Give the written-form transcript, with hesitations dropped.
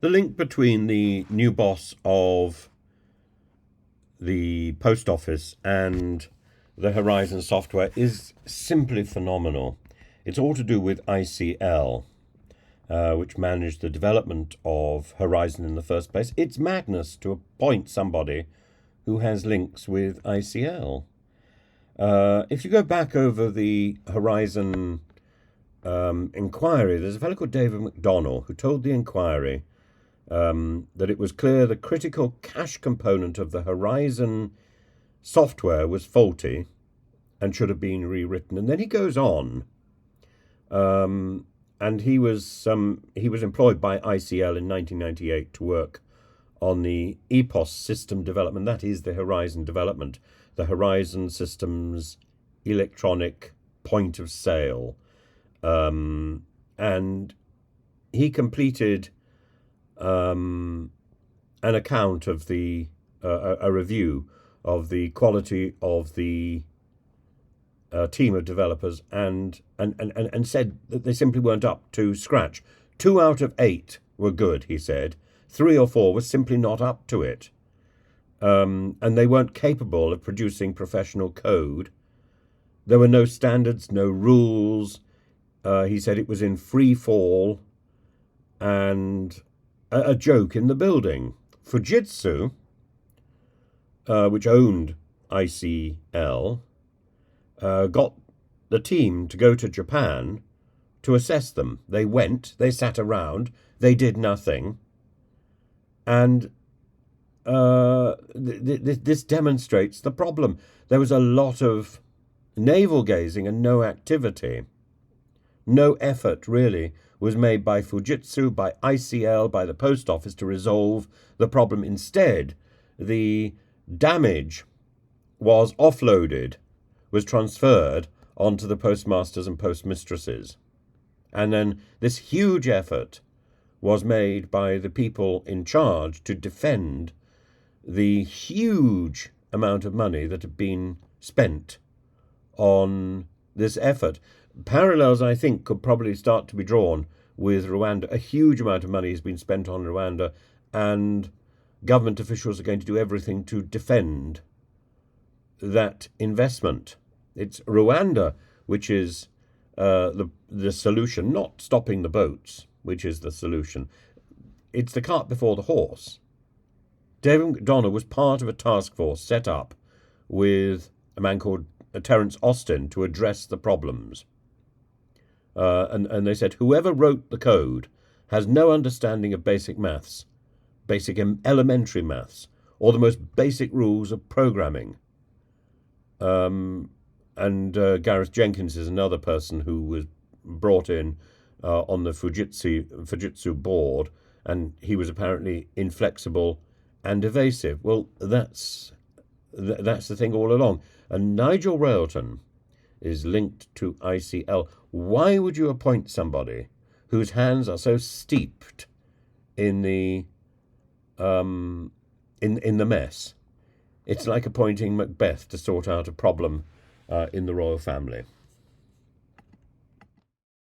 The link between the new boss of the post office and the Horizon software is simply phenomenal. It's all to do with ICL, which managed the development of Horizon in the first place. It's madness to appoint somebody who has links with ICL. If you go back over the Horizon inquiry, there's a fellow called David McDonnell who told the inquiry that it was clear the critical cache component of the Horizon software was faulty and should have been rewritten. And then he goes on, and he was employed by ICL in 1998 to work on the EPOS system development. That is the Horizon development, the Horizon Systems Electronic Point of Sale. And he completed an account of a review of the quality of the team of developers and said that they simply weren't up to scratch. 2 out of 8 were good, he said. 3 or 4 were simply not up to it. And they weren't capable of producing professional code. There were no standards, no rules. He said it was in free fall and a joke in the building. Fujitsu, which owned ICL, got the team to go to Japan to assess them. They went, they sat around, they did nothing. And this demonstrates the problem. There was a lot of navel-gazing and no activity. No effort, really, was made by Fujitsu, by ICL, by the post office to resolve the problem. Instead, the damage was offloaded, was transferred onto the postmasters and postmistresses. And then this huge effort was made by the people in charge to defend the huge amount of money that had been spent on this effort. Parallels, I think, could probably start to be drawn with Rwanda. A huge amount of money has been spent on Rwanda, and government officials are going to do everything to defend that investment. It's Rwanda which is the solution, not stopping the boats, which is the solution. It's the cart before the horse. David McDonnell was part of a task force set up with a man called Terence Austin to address the problems. And they said, whoever wrote the code has no understanding of basic maths, basic elementary maths, or the most basic rules of programming. And Gareth Jenkins is another person who was brought in on the Fujitsu board, and he was apparently inflexible and evasive. Well, that's the thing all along. And Nigel Railton is linked to ICL. Why would you appoint somebody whose hands are so steeped in the mess? It's like appointing Macbeth to sort out a problem in the royal family.